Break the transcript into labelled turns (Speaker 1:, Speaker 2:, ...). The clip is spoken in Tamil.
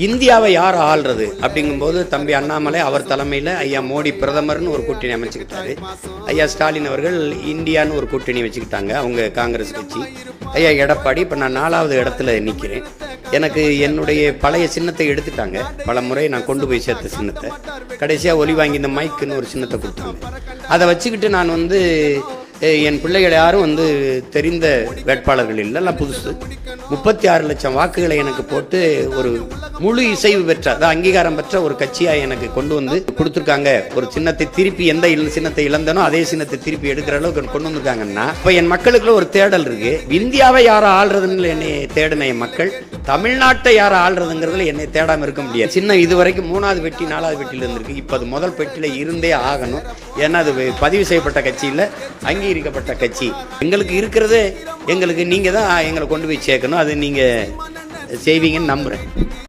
Speaker 1: இந்தியாவை யார் ஆள்றது அப்படிங்கும்போது தம்பி அண்ணாமலை அவர் தலைமையில் ஐயா மோடி பிரதமர்னு ஒரு கூட்டணி அமைச்சுக்கிட்டாரு. ஐயா ஸ்டாலின் அவர்கள் இந்தியான்னு ஒரு கூட்டணி வச்சுக்கிட்டாங்க, அவங்க காங்கிரஸ் கட்சி. ஐயா எடப்பாடி, இப்போ நான் 4வது இடத்துல நிற்கிறேன். எனக்கு என்னுடைய பழைய சின்னத்தை எடுத்துட்டாங்க. பல முறை நான் கொண்டு போய் சேர்த்த சின்னத்தை கடைசியாக ஒலி வாங்கி இந்த மைக்குன்னு ஒரு சின்னத்தை கொடுத்தாங்க. அதை வச்சுக்கிட்டு நான் என் பிள்ளைகள் யாரும் தெரிந்த வேட்பாளர்கள் இல்லை, எல்லாம் புதுசு. 36 லட்சம் வாக்குகளை எனக்கு போட்டு ஒரு முழு இசைவு பெற்ற, அதாவது அங்கீகாரம் பெற்ற ஒரு கட்சியாக எனக்கு கொண்டு கொடுத்துருக்காங்க. ஒரு சின்னத்தை திருப்பி எந்த சின்னத்தை இழந்தனோ அதே சின்னத்தை திருப்பி எடுக்கிற அளவுக்கு கொண்டு வந்திருக்காங்கன்னா, இப்போ என் மக்களுக்குள்ள ஒரு தேடல் இருக்கு. இந்தியாவை யாரை ஆள்றதுன்னு என்னை தேடின என் மக்கள் தமிழ்நாட்டை யாரை ஆள்றதுங்கிறதுல என்னை தேடாமல் இருக்க முடியாது. சின்னம் இதுவரைக்கும் 3வது பெட்டி 4வது பெட்டியில் இருந்திருக்கு. இப்போ அது முதல் பெட்டியில் இருந்தே ஆகணும். ஏன்னா அது பதிவு செய்யப்பட்ட கட்சியில் அங்கீகரிக்கப்பட்ட கட்சி. எங்களுக்கு இருக்கிறது எங்களுக்கு நீங்கள் தான் எங்களை கொண்டு போய் சேர்க்கணும். அது நீங்கள் செய்வீங்கன்னு நம்புகிறேன்.